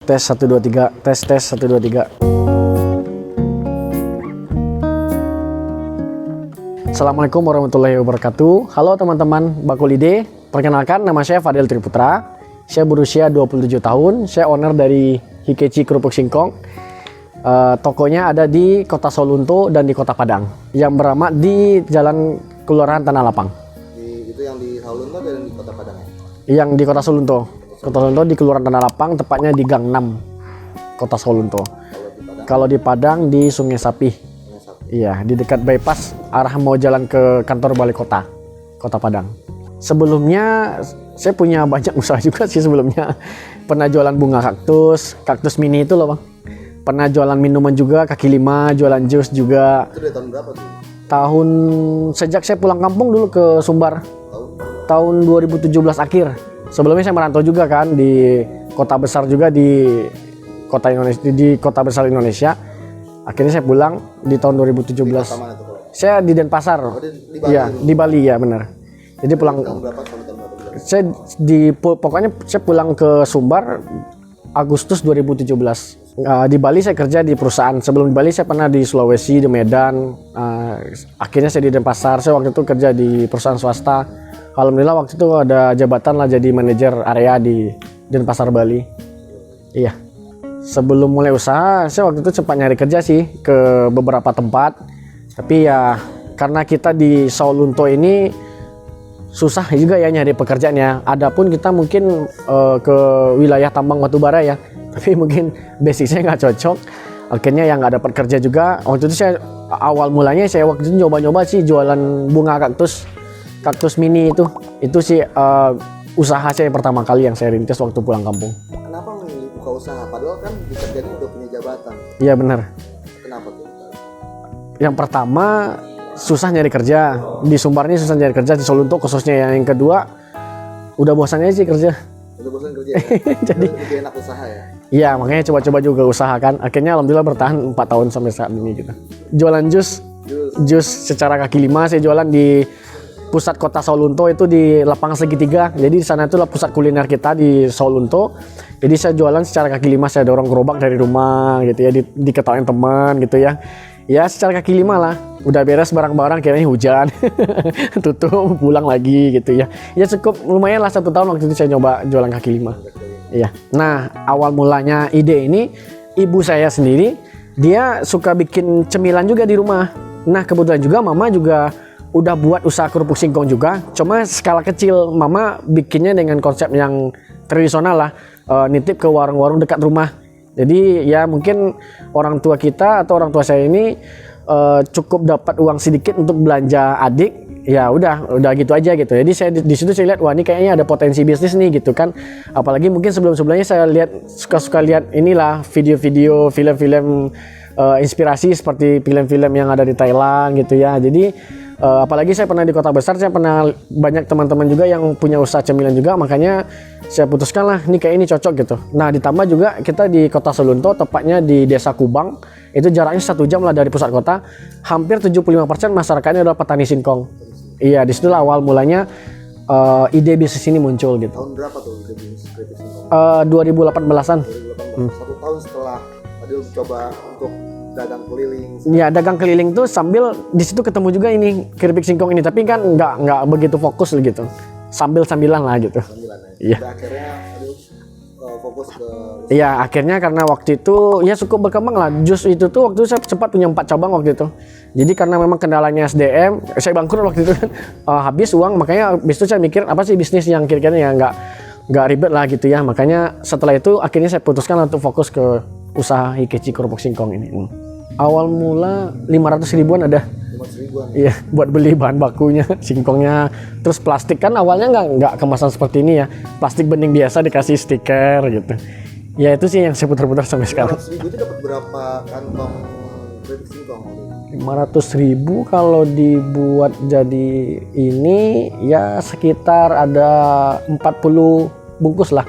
Tes 1 2 3. Tes 1 2 3. Assalamualaikum warahmatullahi wabarakatuh. Halo teman-teman Bakulide. Perkenalkan, nama saya Fadil Triputra. Saya berusia 27 tahun. Saya owner dari Hikechi Kerupuk Singkong. Tokonya ada di Kota Solunto dan di Kota Padang, yang beramak di Jalan Kelurahan Tanah Lapang. Itu yang di Solunto dan di Kota Padang ya? Yang di Kota Solunto. Kota Solunto di Kelurahan Tanah Lapang, tepatnya di Gang 6 Kota Solunto. Kalau di Padang di Sungai Sapi. Iya, di dekat bypass arah mau jalan ke kantor balai kota, Kota Padang. Sebelumnya saya punya banyak usaha juga sih sebelumnya. Pernah jualan bunga kaktus mini itu loh Bang. Pernah jualan minuman juga, kaki lima, jualan jus juga. Itu dari tahun berapa tuh? Tahun sejak saya pulang kampung dulu ke Sumbar. Tahun 2017 akhir. Sebelumnya saya merantau juga kan di kota besar juga di kota Indonesia, di kota besar Indonesia. Akhirnya saya pulang di tahun 2017. Di kota mana tuh, saya di Denpasar. Oh, di Bali. Iya, di Bali ya benar. Jadi pulang. Tahun berapa sampai tahun berapa? Saya pokoknya saya pulang ke Sumbar Agustus 2017. Di Bali saya kerja di perusahaan. Sebelum di Bali saya pernah di Sulawesi, di Medan. Akhirnya saya di Denpasar. Saya waktu itu kerja di perusahaan swasta. Alhamdulillah waktu itu ada jabatan lah jadi manajer area di Denpasar, Bali. Iya. Sebelum mulai usaha, saya waktu itu sempat nyari kerja sih ke beberapa tempat. Tapi ya karena kita di Solunto ini susah juga ya nyari pekerjaannya. Adapun kita mungkin ke wilayah tambang batubara ya. Tapi mungkin basicnya nggak cocok. Akhirnya yang nggak dapat kerja juga. Waktu itu saya awal mulanya saya waktu itu nyoba-nyoba sih jualan bunga kaktus mini itu. Itu sih usaha saya pertama kali yang saya rintis waktu pulang kampung. Kenapa memilih buka usaha? Padahal kan di kerjanya udah punya jabatan. Iya benar. Kenapa tuh? Yang pertama susah nyari kerja. Di Sumbar ini susah nyari kerja, di Solunto khususnya. Yang kedua udah bosannya sih kerja. Udah bosan kerja ya? Jadi lebih enak usaha ya? iya, makanya coba-coba juga usahakan. Akhirnya alhamdulillah bertahan 4 tahun sampai saat ini gitu. Jualan jus secara kaki lima. Saya jualan di pusat kota Solunto, itu di lapangan segitiga. Jadi di sana itulah pusat kuliner kita di Solunto. Jadi saya jualan secara kaki lima, saya dorong gerobak dari rumah gitu ya, diketawain teman gitu ya. Ya secara kaki lima lah. Udah beres barang-barang, kayaknya hujan. Tutup, pulang lagi gitu ya. Ya cukup lumayan lah 1 tahun waktu itu saya nyoba jualan kaki lima. Iya. Nah, awal mulanya ide ini ibu saya sendiri, dia suka bikin cemilan juga di rumah. Nah, kebetulan juga mama juga udah buat usaha kerupuk singkong juga, cuma skala kecil. Mama bikinnya dengan konsep yang tradisional lah, nitip ke warung-warung dekat rumah. Jadi ya mungkin orang tua kita atau orang tua saya ini cukup dapat uang sedikit untuk belanja adik. Ya udah gitu aja gitu. Jadi saya di situ saya lihat, wah ini kayaknya ada potensi bisnis nih gitu kan. Apalagi mungkin sebelumnya saya lihat suka lihat inilah video-video film-film inspirasi seperti film-film yang ada di Thailand gitu ya. Jadi apalagi saya pernah di kota besar, saya pernah banyak teman-teman juga yang punya usaha cemilan juga, makanya saya putuskan lah ini kayak ini cocok gitu. Nah ditambah juga kita di kota Solunto, tepatnya di desa Kubang, itu jaraknya 1 jam lah dari pusat kota. Hampir 75% masyarakatnya adalah petani singkong. Iya, disitulah awal mulanya ide bisnis ini muncul gitu. Tahun berapa tuh ide bisnis keripik singkong? 2018-an. 2018. 1 tahun setelah Fadil coba untuk dagang keliling. Ya dagang keliling tuh sambil di situ ketemu juga ini keripik singkong ini, tapi kan nggak begitu fokus gitu, sambilan lah gitu. Iya. Akhirnya Fadil fokus ke. Iya, akhirnya karena waktu itu ya cukup berkembang lah. Jus itu tuh waktu itu saya sempat punya 4 cabang waktu itu. Jadi karena memang kendalanya SDM, saya bangkrut waktu itu kan, habis uang, makanya habis itu saya mikir apa sih bisnis yang kira-kira ya nggak ribet lah gitu ya. Makanya setelah itu akhirnya saya putuskan untuk fokus ke usaha Hikechi Kerupuk Singkong ini. Awal mula 500 ribuan ada. 500 ribuan. Iya, buat beli bahan bakunya, singkongnya. Terus plastik kan awalnya nggak kemasan seperti ini ya. Plastik bening biasa dikasih stiker gitu. Ya itu sih yang saya putar-putar sampai sekarang. 500 ribu itu dapat berapa kantong keripik singkong? 500 ribu kalau dibuat jadi ini ya sekitar ada 40 bungkus lah.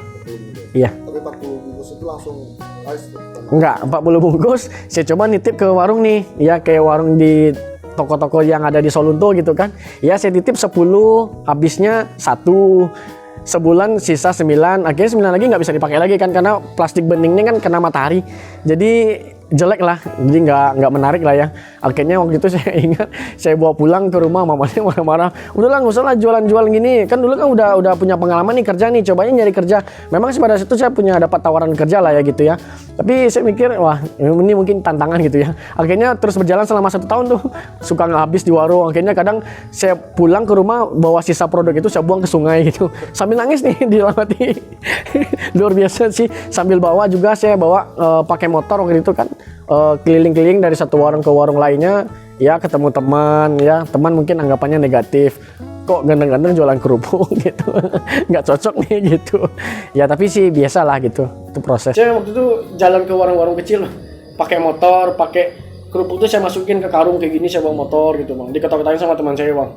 Iya. Tapi 40 bungkus itu langsung habis. Enggak, 40 bungkus saya coba nitip ke warung nih. Ya kayak warung di toko-toko yang ada di Solunto gitu kan. Ya saya titip 10, habisnya 1. sebulan sisa 9, akhirnya 9 lagi nggak bisa dipakai lagi kan karena plastik beningnya kan kena matahari, jadi jelek lah, jadi nggak menarik lah ya. Akhirnya waktu itu saya ingat saya bawa pulang ke rumah, mamanya marah-marah, udahlah nggak usah lah jualan-jualan gini, kan dulu kan udah punya pengalaman nih kerja nih, cobain nyari kerja. Memang sih pada situ saya punya dapat tawaran kerja lah ya gitu ya, tapi saya mikir wah ini mungkin tantangan gitu ya. Akhirnya terus berjalan selama 1 tahun tuh, suka nggak habis di warung. Akhirnya kadang saya pulang ke rumah bawa sisa produk itu saya buang ke sungai gitu, sambil nangis nih di dalam hati. Luar biasa sih. Sambil bawa juga saya bawa pakai motor waktu itu kan, keliling-keliling dari satu warung ke warung lainnya, ya ketemu teman, ya teman mungkin anggapannya negatif, kok ganteng-ganteng jualan kerupuk gitu, nggak cocok nih gitu. Ya tapi sih biasa lah gitu, itu proses. Saya waktu itu jalan ke warung-warung kecil, pakai motor, pakai kerupuk itu saya masukin ke karung kayak gini, saya bawa motor gitu bang, diketawain sama teman saya bang.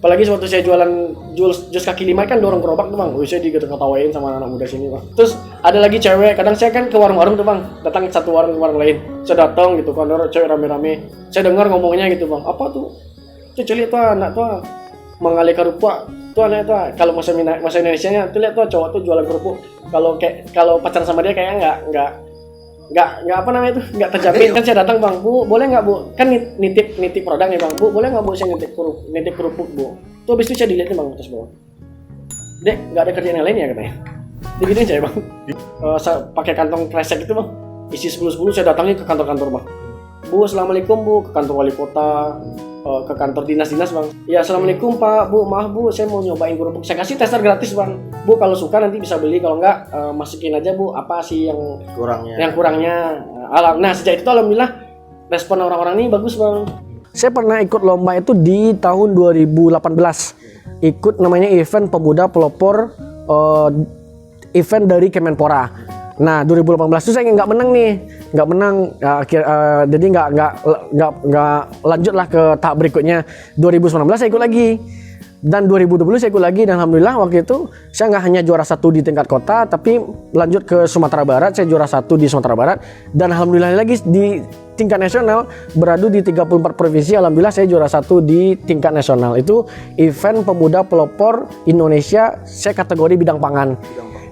Apalagi waktu saya jualan jus kaki lima kan dorong gerobak tuh bang, saya diketawain sama anak muda sini bang. Terus ada lagi cewek, kadang saya kan ke warung-warung tuh bang, datang satu warung ke warung lain, saya datang gitu kan, ada cewek rame-rame, saya dengar ngomongnya gitu bang, apa tuh celi tuh anak tuh mengalih kerupuk tuh anak tuh, kalau bahasa Indonesia nya tuh lihat tuh cowok tuh jualan kerupuk, kalau pacaran sama dia kayaknya nggak apa namanya itu nggak terjamin. Kan saya datang bang, bu boleh nggak bu, kan nitip produk nih bang, bu boleh nggak bu saya nitip kerupuk bu. Tuh habis itu saya dilihatin bang atas bawah, dek nggak ada kerjaan yang lain ya katanya, digituin saya bang. Saya pakai kantong kresek itu bang, isi 10 saya datangi ke kantor bang, bu assalamualaikum bu, ke kantor wali kota, ke kantor dinas bang. Ya assalamualaikum pak, bu maaf bu saya mau nyobain kerupuk, saya kasih tester gratis bang, bu kalau suka nanti bisa beli, kalau enggak masukin aja bu apa sih yang kurangnya. Nah sejak itu alhamdulillah respon orang-orang ini bagus bang. Saya pernah ikut lomba itu di tahun 2018, ikut namanya event pemuda pelopor, event dari Kemenpora. Nah 2018 itu saya nggak menang, jadi nggak lanjut lah ke tahap berikutnya. 2019 saya ikut lagi, dan 2020 saya ikut lagi, dan alhamdulillah waktu itu saya nggak hanya juara 1 di tingkat kota, tapi lanjut ke Sumatera Barat, saya juara 1 di Sumatera Barat, dan alhamdulillah lagi di tingkat nasional, beradu di 34 provinsi, alhamdulillah saya juara 1 di tingkat nasional. Itu event pemuda pelopor Indonesia, saya kategori bidang pangan.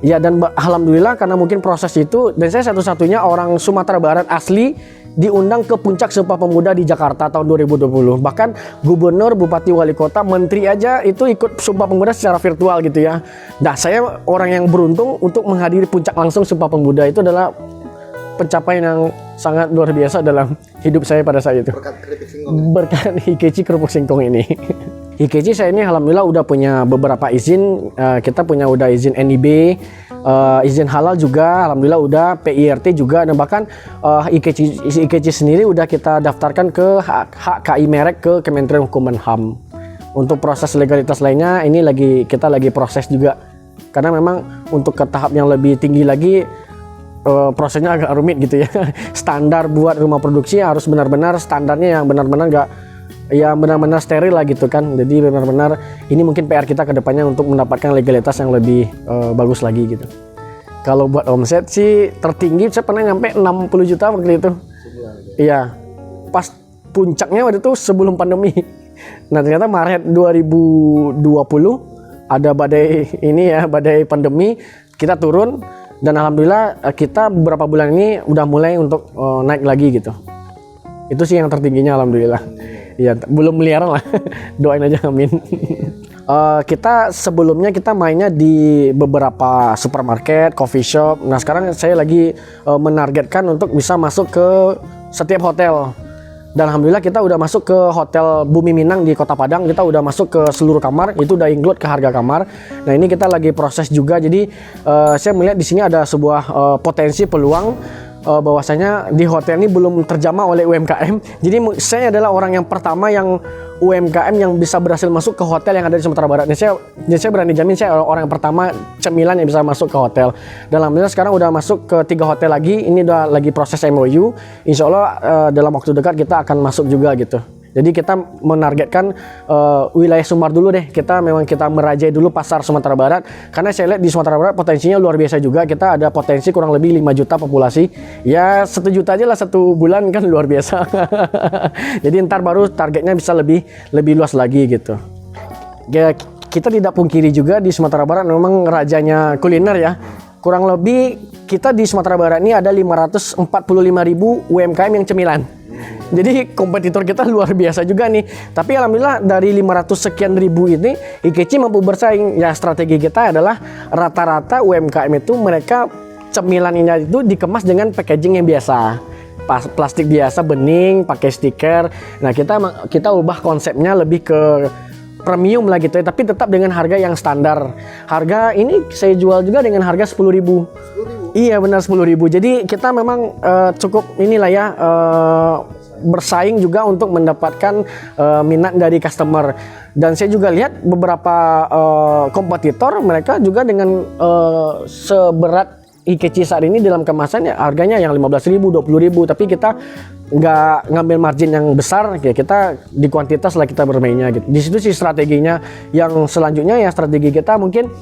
Ya, dan alhamdulillah karena mungkin proses itu, dan saya satu-satunya orang Sumatera Barat asli diundang ke puncak Sumpah Pemuda di Jakarta tahun 2020. Bahkan gubernur, bupati, wali kota, menteri aja itu ikut Sumpah Pemuda secara virtual gitu ya. Nah, saya orang yang beruntung untuk menghadiri puncak langsung Sumpah Pemuda. Itu adalah pencapaian yang sangat luar biasa dalam hidup saya pada saat itu. Berkat keripik singkong. Berkat Hikeci kerupuk singkong ini. Hikeci saya ini alhamdulillah udah punya beberapa izin, kita punya udah izin NIB, izin halal juga, alhamdulillah udah PIRT juga, dan bahkan Hikeci sendiri udah kita daftarkan ke hak KI merek ke Kementerian Hukum dan HAM. Untuk proses legalitas lainnya ini kita lagi proses juga, karena memang untuk ke tahap yang lebih tinggi lagi prosesnya agak rumit gitu ya. Standar buat rumah produksi harus benar-benar standarnya yang benar-benar steril lah gitu kan. Jadi benar-benar ini mungkin PR kita ke depannya untuk mendapatkan legalitas yang lebih bagus lagi gitu. Kalau buat omset sih tertinggi saya pernah nyampe 60 juta waktu itu. Iya. Pas puncaknya waktu itu sebelum pandemi. Nah, ternyata Maret 2020 ada badai pandemi, kita turun, dan alhamdulillah kita beberapa bulan ini udah mulai untuk naik lagi gitu. Itu sih yang tertingginya alhamdulillah. Ya, belum miliaran lah. Doain aja, amin. Kita sebelumnya kita mainnya di beberapa supermarket, coffee shop. Nah, sekarang saya lagi menargetkan untuk bisa masuk ke setiap hotel. Dan alhamdulillah kita udah masuk ke Hotel Bumi Minang di Kota Padang. Kita udah masuk ke seluruh kamar, itu udah include ke harga kamar. Nah, ini kita lagi proses juga. Jadi saya melihat di sini ada sebuah potensi peluang bahwasanya di hotel ini belum terjamah oleh UMKM. Jadi saya adalah orang yang pertama yang UMKM yang bisa berhasil masuk ke hotel yang ada di Sumatera Barat. Saya berani jamin saya orang yang pertama cemilan yang bisa masuk ke hotel. Dan alhamdulillah sekarang udah masuk ke 3 hotel lagi. Ini udah lagi proses MOU. Insya Allah dalam waktu dekat kita akan masuk juga gitu. Jadi kita menargetkan wilayah Sumbar dulu deh. Kita merajai dulu pasar Sumatera Barat. Karena saya lihat di Sumatera Barat potensinya luar biasa juga. Kita ada potensi kurang lebih 5 juta populasi. Ya 1 juta aja lah 1 bulan kan luar biasa. Jadi ntar baru targetnya bisa lebih luas lagi gitu. Ya, kita tidak pungkiri juga di Sumatera Barat memang rajanya kuliner ya. Kurang lebih kita di Sumatera Barat ini ada 545.000 UMKM yang cemilan. Jadi kompetitor kita luar biasa juga nih. Tapi alhamdulillah dari 500 sekian ribu ini IKECI mampu bersaing. Ya strategi kita adalah rata-rata UMKM itu mereka cemilannya itu dikemas dengan packaging yang biasa. Plastik biasa bening, pakai stiker. Nah, kita ubah konsepnya lebih ke premium lah gitu ya, tapi tetap dengan harga yang standar. Harga ini saya jual juga dengan harga 10.000. 10.000? Iya benar 10.000. Jadi kita memang cukup inilah ya bersaing juga untuk mendapatkan minat dari customer. Dan saya juga lihat beberapa kompetitor mereka juga dengan seberat IKECI saat ini dalam kemasan ya harganya yang 15.000, 20.000, tapi kita nggak ngambil margin yang besar, ya kita di kuantitas lah kita bermainnya gitu. Di situ sih strateginya. Yang selanjutnya ya strategi kita mungkin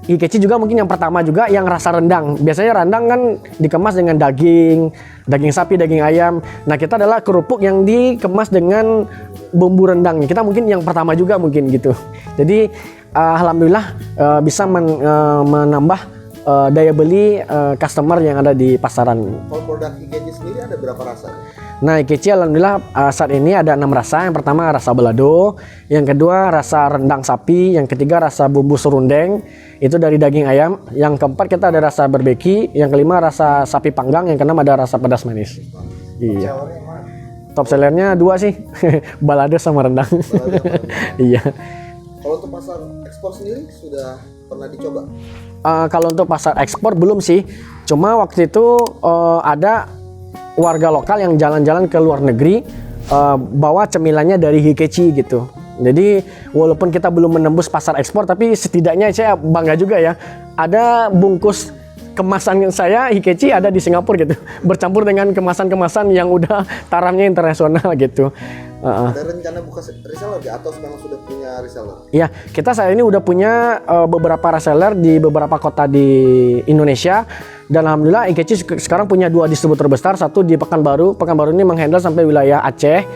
IKECI juga mungkin yang pertama juga yang rasa rendang. Biasanya rendang kan dikemas dengan daging sapi, daging ayam. Nah kita adalah kerupuk yang dikemas dengan bumbu rendang. Kita mungkin yang pertama juga mungkin gitu. Jadi alhamdulillah bisa menambah daya beli customer yang ada di pasaran. Kalau produk IKECI sendiri ada berapa rasa? Nah, IKECI alhamdulillah saat ini ada 6 rasa. Yang pertama rasa balado, yang kedua rasa rendang sapi, yang ketiga rasa bumbu serundeng, itu dari daging ayam. Yang keempat kita ada rasa barbeki, yang kelima rasa sapi panggang, yang keenam ada rasa pedas manis. Iya. Top sellernya 2 sih, balado sama rendang. Iya. Kalau untuk pasar ekspor sendiri sudah pernah dicoba? Kalau untuk pasar ekspor belum sih. Cuma waktu itu ada warga lokal yang jalan-jalan ke luar negeri bawa cemilannya dari IKECI gitu. Jadi walaupun kita belum menembus pasar ekspor, tapi setidaknya saya bangga juga ya. Ada bungkus kemasan saya IKECI ada di Singapura gitu, bercampur dengan kemasan-kemasan yang udah tarafnya internasional gitu. Ada rencana buka reseller atau memang sudah punya reseller? Iya, kita saat ini udah punya beberapa reseller di beberapa kota di Indonesia. Dan alhamdulillah IKECI sekarang punya 2 distributor besar, satu di Pekanbaru. Pekanbaru ini menghandle sampai wilayah Aceh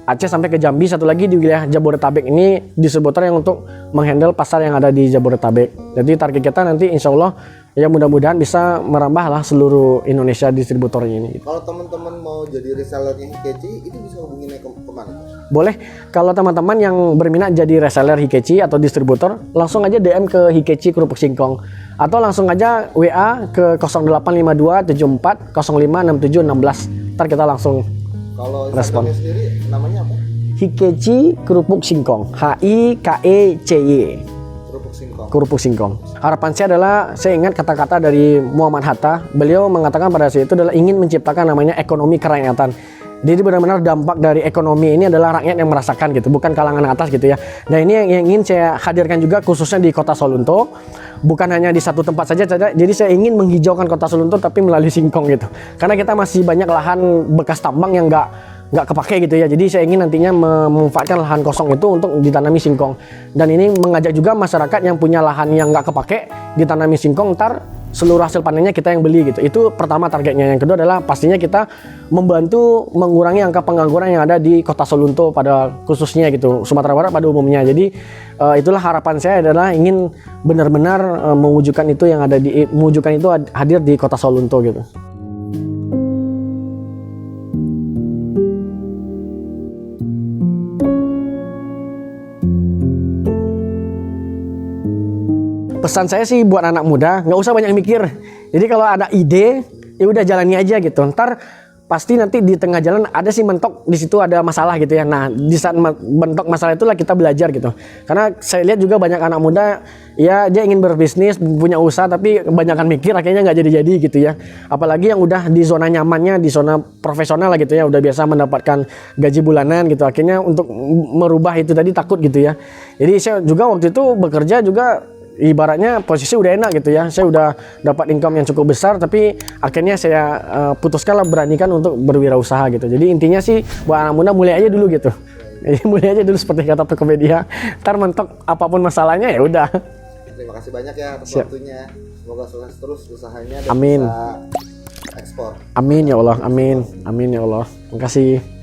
sampai ke Jambi, satu lagi di wilayah Jabodetabek. Ini distributor yang untuk menghandle pasar yang ada di Jabodetabek. Jadi target kita nanti insya Allah ya mudah-mudahan bisa merambah lah seluruh Indonesia distributornya ini. Kalau teman-teman mau jadi resellernya IKECI, itu bisa hubunginnya kemana? Boleh, kalau teman-teman yang berminat jadi reseller IKECI atau distributor, langsung aja DM ke IKECI Kerupuk Singkong. Atau langsung aja WA ke 0852 74 05 67 16. Ntar kita langsung kalau respon. Instagramnya sendiri namanya apa? IKECI Kerupuk Singkong, HIKECY. Kerupuk Singkong. Harapan saya adalah, saya ingat kata-kata dari Muhammad Hatta. Beliau mengatakan pada saat itu adalah ingin menciptakan namanya ekonomi kerakyatan. Jadi benar-benar dampak dari ekonomi ini adalah rakyat yang merasakan gitu, bukan kalangan atas gitu ya. Nah ini yang ingin saya hadirkan juga khususnya di Kota Solunto. Bukan hanya di satu tempat saja, jadi saya ingin menghijaukan Kota Solunto tapi melalui singkong gitu. Karena kita masih banyak lahan bekas tambang yang nggak kepake gitu ya. Jadi saya ingin nantinya memanfaatkan lahan kosong itu untuk ditanami singkong. Dan ini mengajak juga masyarakat yang punya lahan yang nggak kepake ditanami singkong, ntar seluruh hasil panennya kita yang beli gitu. Itu pertama targetnya. Yang kedua adalah pastinya kita membantu mengurangi angka pengangguran yang ada di Kota Solunto pada khususnya gitu, Sumatera Barat pada umumnya. Jadi itulah harapan saya adalah ingin benar-benar mewujudkan itu yang ada mewujudkan itu hadir di Kota Solunto gitu. Pesan saya sih buat anak muda, nggak usah banyak mikir. Jadi kalau ada ide, ya udah jalani aja gitu. Ntar pasti nanti di tengah jalan ada sih mentok, di situ ada masalah gitu ya. Nah di saat mentok masalah itulah kita belajar gitu. Karena saya lihat juga banyak anak muda, ya dia ingin berbisnis, punya usaha, tapi kebanyakan mikir akhirnya nggak jadi-jadi gitu ya. Apalagi yang udah di zona nyamannya, di zona profesional lah gitu ya, udah biasa mendapatkan gaji bulanan gitu. Akhirnya untuk merubah itu tadi takut gitu ya. Jadi saya juga waktu itu bekerja juga ibaratnya posisi udah enak gitu ya, saya udah dapat income yang cukup besar, tapi akhirnya saya putuskanlah beranikan untuk berwirausaha gitu. Jadi intinya sih buat anak muda mulai aja dulu gitu. Jadi mulai aja dulu seperti kata Tokopedia. Ntar mentok apapun masalahnya ya udah. Terima kasih banyak ya atas waktunya. Semoga sukses terus usahanya dan amin. bisa ekspor. Amin ya Allah, amin. Amin ya Allah. Terima kasih.